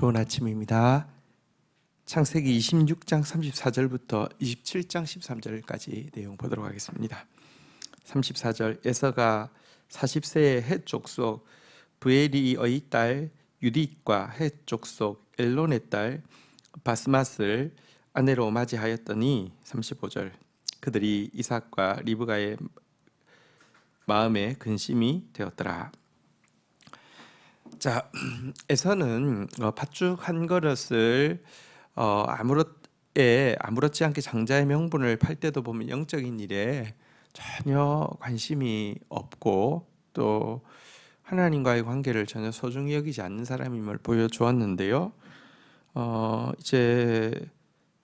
좋은 아침입니다. 창세기 26장 34절부터 27장 13절까지 내용 보도록 하겠습니다. 34절, 에서가 40세의 헷 족속 브에리의 딸 유딧과 헷 족속 엘론의 딸 바스맛을 아내로 맞이하였더니 35절, 그들이 이삭과 리브가의 마음에 근심이 되었더라. 자, 에서는 팥죽 한 그릇을 아무렇지 않게 장자의 명분을 팔 때도 보면 영적인 일에 전혀 관심이 없고 또 하나님과의 관계를 전혀 소중히 여기지 않는 사람임을 보여주었는데요. 이제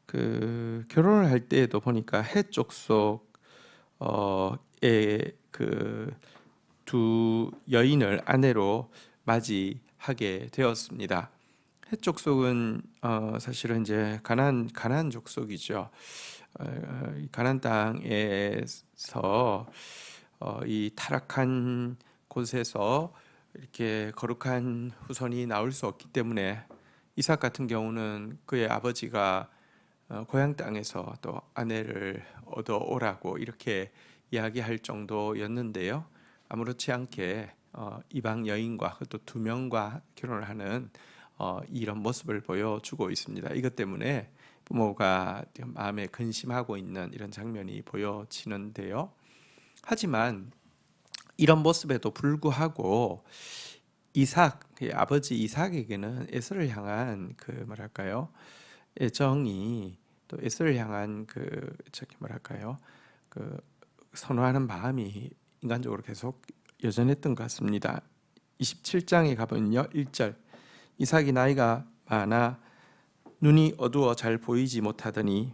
그 결혼을 할 때에도 보니까 헷 족속의 그 두 여인을 아내로 맞이하게 되었습니다. 헷 족속은 사실은 이제 가나안 족속이죠. 가나안 땅에서 이 타락한 곳에서 이렇게 거룩한 후손이 나올 수 없기 때문에 이삭 같은 경우는 그의 아버지가 고향 땅에서 또 아내를 얻어오라고 이렇게 이야기할 정도였는데요. 아무렇지 않게 이방 여인과 그것도 두 명과 결혼을 하는 이런 모습을 보여주고 있습니다. 이것 때문에 부모가 마음에 근심하고 있는 이런 장면이 보여지는데요. 하지만 이런 모습에도 불구하고 아버지 이삭에게는 에서를 향한 그 뭐랄까요, 애정이 또 에서를 향한 그 선호하는 마음이 인간적으로 계속 여전했던 것 같습니다. 27장에 가보면요, 1절, 이삭이 나이가 많아 눈이 어두워 잘 보이지 못하더니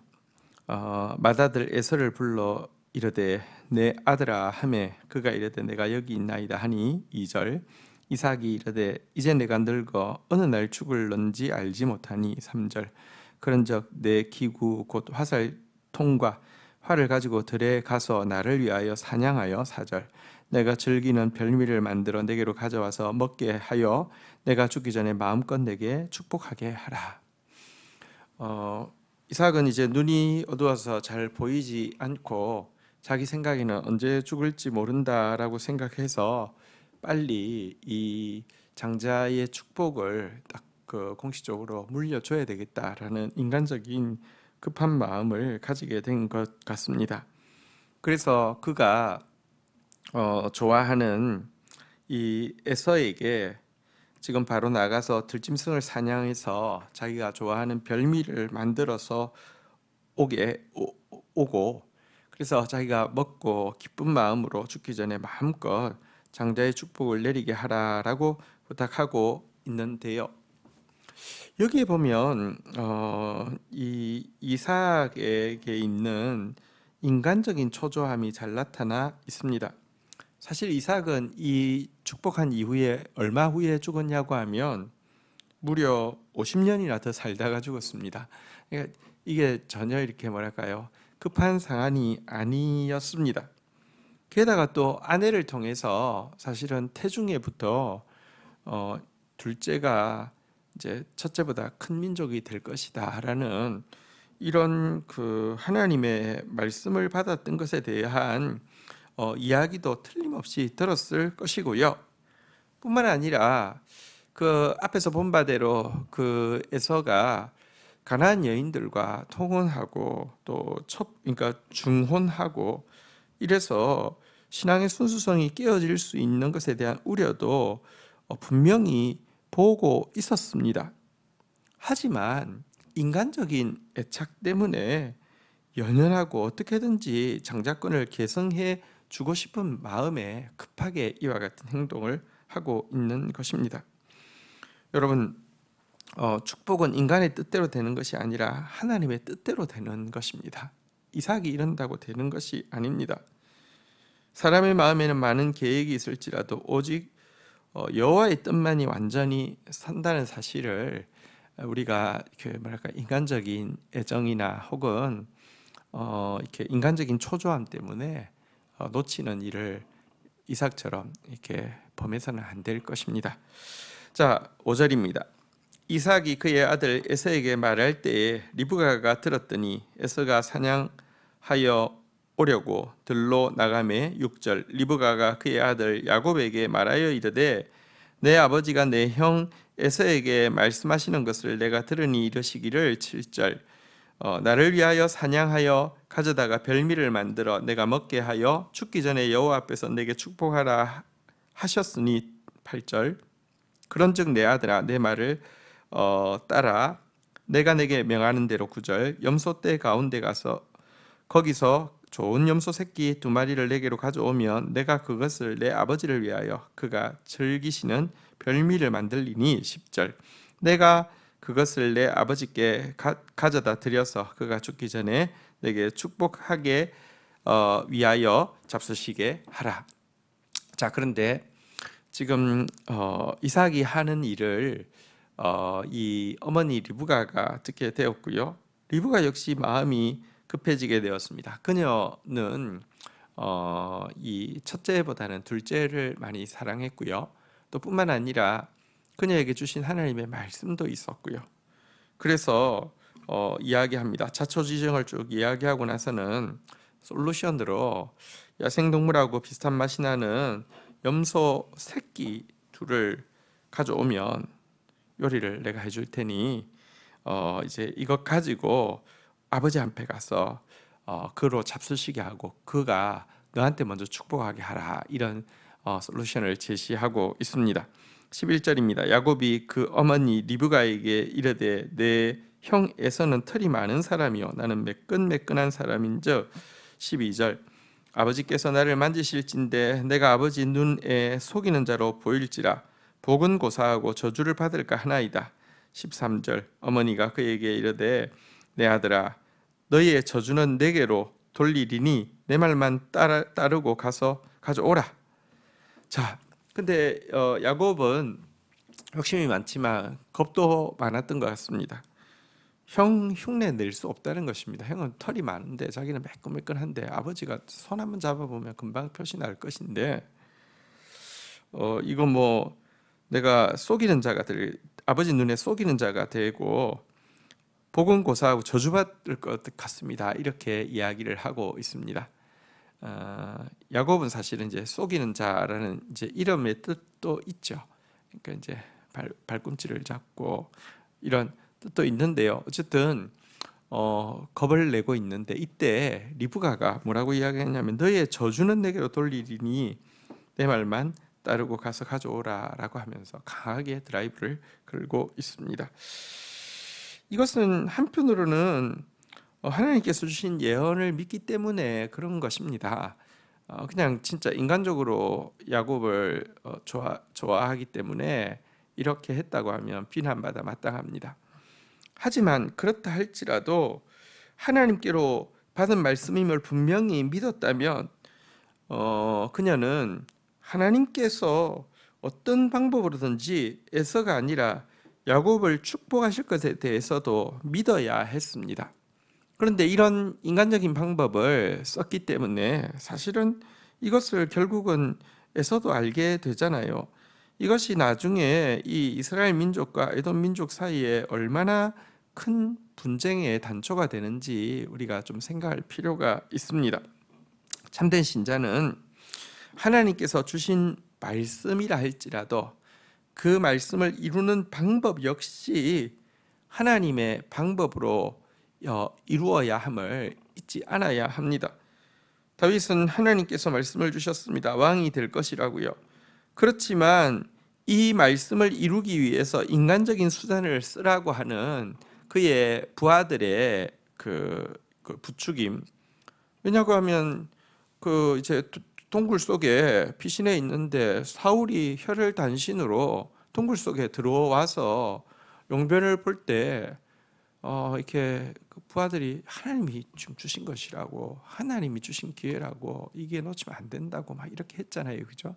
맏아들 에서를 불러 이르되 내 아들아 하매 그가 이르되 내가 여기 있나이다 하니 2절, 이삭이 이르되 이제 내가 늙어 어느 날 죽을런지 알지 못하니 3절, 그런즉 내 기구 곧 화살통과 활을 가지고 들에 가서 나를 위하여 사냥하여 4절, 내가 즐기는 별미를 만들어 내게로 가져와서 먹게 하여 내가 죽기 전에 마음껏 내게 축복하게 하라. 이삭은 이제 눈이 어두워서 잘 보이지 않고 자기 생각에는 언제 죽을지 모른다라고 생각해서 빨리 이 장자의 축복을 딱 공식적으로 물려줘야 되겠다라는 인간적인 급한 마음을 가지게 된 것 같습니다. 그래서 그가 좋아하는 이 에서에게 지금 바로 나가서 들짐승을 사냥해서 자기가 좋아하는 별미를 만들어서 오고 그래서 자기가 먹고 기쁜 마음으로 죽기 전에 마음껏 장자의 축복을 내리게 하라라고 부탁하고 있는데요. 여기에 보면 이 이삭에게 있는 인간적인 초조함이 잘 나타나 있습니다. 사실 이삭은 이 축복한 이후에 얼마 후에 죽었냐고 하면 무려 50년이나 더 살다가 죽었습니다. 그러니까 이게 전혀 이렇게 급한 상황이 아니었습니다. 게다가 또 아내를 통해서 사실은 태중에부터 둘째가 이제 첫째보다 큰 민족이 될 것이다라는 이런 그 하나님의 말씀을 받았던 것에 대한 이야기도 틀림없이 들었을 것이고요. 뿐만 아니라 그 앞에서 본 바대로 그 에서가 가나안 여인들과 통혼하고 또 그러니까 중혼하고 이래서 신앙의 순수성이 깨어질 수 있는 것에 대한 우려도 분명히 보고 있었습니다. 하지만 인간적인 애착 때문에 연연하고 어떻게든지 장자권을 계승해 주고 싶은 마음에 급하게 이와 같은 행동을 하고 있는 것입니다. 여러분, 축복은 인간의 뜻대로 되는 것이 아니라 하나님의 뜻대로 되는 것입니다. 이삭이 이런다고 되는 것이 아닙니다. 사람의 마음에는 많은 계획이 있을지라도 오직 여호와의 뜻만이 완전히 선다는 사실을 우리가 인간적인 애정이나 혹은 이렇게 인간적인 초조함 때문에 놓치는 일을 이삭처럼 이렇게 범해서는 안 될 것입니다. 자, 5절입니다. 이삭이 그의 아들 에서에게 말할 때에 리브가가 들었더니 에서가 사냥하여 오려고 들로 나가매 6절 리브가가 그의 아들 야곱에게 말하여 이르되 내 아버지가 내 형 에서에게 말씀하시는 것을 내가 들으니 이르시기를 7절 나를 위하여 사냥하여 가져다가 별미를 만들어 내가 먹게 하여 죽기 전에 여호와 앞에서 내게 축복하라 하셨으니 8절 그런즉 내 아들아 내 말을 따라 내가 내게 명하는 대로 9절 염소떼 가운데 가서 거기서 좋은 염소 새끼 2마리를 내게로 가져오면 내가 그것을 내 아버지를 위하여 그가 즐기시는 별미를 만들리니 10절 내가 그것을 내 아버지께 가져다 드려서 그가 죽기 전에 내게 축복하게 위하여 잡수시게 하라. 자, 그런데 지금 이삭이 하는 일을 이 어머니 리브가가 듣게 되었고요. 리브가 역시 마음이 급해지게 되었습니다. 그녀는 이 첫째보다는 둘째를 많이 사랑했고요. 또 뿐만 아니라 그녀에게 주신 하나님의 말씀도 있었고요. 그래서 이야기합니다. 자초지종을 쭉 이야기하고 나서는 솔루션으로 야생동물하고 비슷한 맛이 나는 염소 새끼 2를 가져오면 요리를 내가 해줄 테니 이제 이것 가지고 아버지 앞에 가서 그로 잡수시게 하고 그가 너한테 먼저 축복하게 하라 이런 솔루션을 제시하고 있습니다. 11절입니다. 야곱이 그 어머니 리브가에게 이르되 내 형 에서는 털이 많은 사람이요 나는 매끈매끈한 사람인즉 12절 아버지께서 나를 만지실진데 내가 아버지 눈에 속이는 자로 보일지라 복은 고사하고 저주를 받을까 하나이다. 13절 어머니가 그에게 이르되 내 아들아 너희의 저주는 내게로 돌리리니 내 말만 따르고 가서 가져오라. 자, 근데 야곱은 욕심이 많지만 겁도 많았던 것 같습니다. 형 흉내 낼 수 없다는 것입니다. 형은 털이 많은데 자기는 매끈매끈한데 아버지가 손 한번 잡아보면 금방 표시 날 것인데 이거 뭐 내가 속이는 자가 될 아버지 눈에 속이는 자가 되고 복은 고사하고 저주받을 것 같습니다. 이렇게 이야기를 하고 있습니다. 야곱은 사실은 이제 속이는 자라는 이제 이름의 뜻도 있죠. 그러니까 이제 발꿈치를 잡고 이런 뜻도 있는데요. 어쨌든 겁을 내고 있는데 이때 리브가가 뭐라고 이야기했냐면 너의 저주는 내게로 돌리리니 내 말만 따르고 가서 가져오라라고 하면서 강하게 드라이브를 걸고 있습니다. 이것은 한편으로는 하나님께서 주신 예언을 믿기 때문에 그런 것입니다. 그냥 진짜 인간적으로 야곱을 좋아하기 때문에 이렇게 했다고 하면 비난받아 마땅합니다. 하지만 그렇다 할지라도 하나님께로 받은 말씀임을 분명히 믿었다면 그녀는 하나님께서 어떤 방법으로든지 에서가 아니라 야곱을 축복하실 것에 대해서도 믿어야 했습니다. 그런데 이런 인간적인 방법을 썼기 때문에 사실은 이것을 결국은 에서도 알게 되잖아요. 이것이 나중에 이 이스라엘 민족과 에돔 민족 사이에 얼마나 큰 분쟁의 단초가 되는지 우리가 좀 생각할 필요가 있습니다. 참된 신자는 하나님께서 주신 말씀이라 할지라도 그 말씀을 이루는 방법 역시 하나님의 방법으로 이루어야 함을 잊지 않아야 합니다. 다윗은 하나님께서 말씀을 주셨습니다. 왕이 될 것이라고요. 그렇지만 이 말씀을 이루기 위해서 인간적인 수단을 쓰라고 하는 그의 부하들의 그 부추김. 왜냐고 하면 그 이제 동굴 속에 피신해 있는데 사울이 혈혈단신으로 동굴 속에 들어와서 용변을 볼 때 이렇게 그 부하들이 하나님이 지금 주신 것이라고 하나님이 주신 기회라고 이게 놓치면 안 된다고 막 이렇게 했잖아요, 그죠?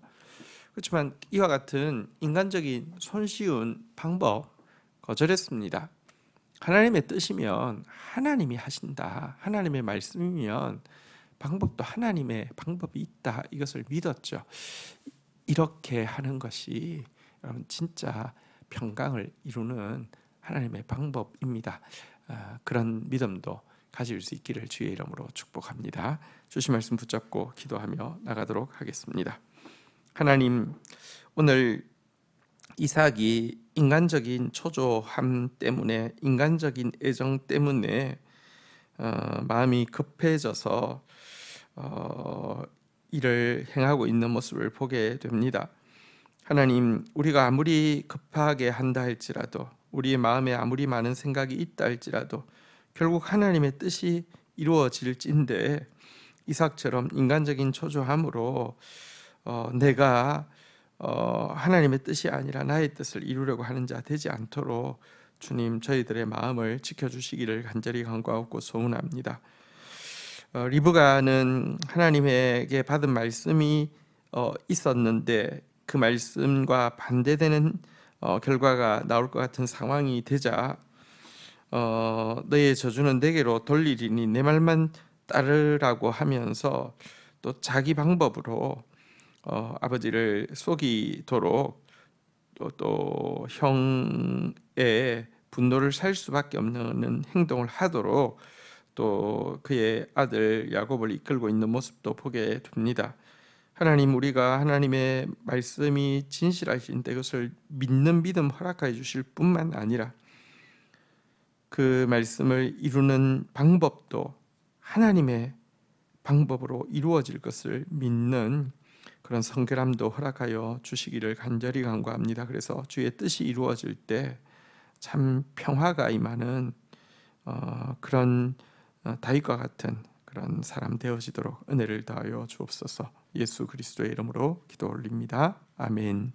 그렇지만 이와 같은 인간적인 손쉬운 방법 거절했습니다. 하나님의 뜻이면 하나님이 하신다. 하나님의 말씀이면 방법도 하나님의 방법이 있다. 이것을 믿었죠. 이렇게 하는 것이 여러분 진짜 평강을 이루는 하나님의 방법입니다. 그런 믿음도 가질 수 있기를 주의 이름으로 축복합니다. 주신 말씀 붙잡고 기도하며 나가도록 하겠습니다. 하나님, 오늘 이삭이 인간적인 초조함 때문에, 인간적인 애정 때문에 마음이 급해져서 일을 행하고 있는 모습을 보게 됩니다. 하나님, 우리가 아무리 급하게 한다 할지라도, 우리의 마음에 아무리 많은 생각이 있다 할지라도 결국 하나님의 뜻이 이루어질진데, 이삭처럼 인간적인 초조함으로 내가 하나님의 뜻이 아니라 나의 뜻을 이루려고 하는 자 되지 않도록 주님, 저희들의 마음을 지켜주시기를 간절히 간구하고 소원합니다. 리브가는 하나님에게 받은 말씀이 있었는데 그 말씀과 반대되는 결과가 나올 것 같은 상황이 되자 너의 저주는 내게로 돌리리니 내 말만 따르라고 하면서 또 자기 방법으로 아버지를 속이도록 또 형의 분노를 살 수밖에 없는 행동을 하도록 또 그의 아들 야곱을 이끌고 있는 모습도 보게 됩니다. 하나님, 우리가 하나님의 말씀이 진실하신데 그것을 믿는 믿음 허락하여 주실 뿐만 아니라 그 말씀을 이루는 방법도 하나님의 방법으로 이루어질 것을 믿는 그런 성결함도 허락하여 주시기를 간절히 간구합니다. 그래서 주의 뜻이 이루어질 때 참 평화가 임하는 그런 다윗과 같은 그런 사람 되어지도록 은혜를 더하여 주옵소서. 예수 그리스도의 이름으로 기도 올립니다. 아멘.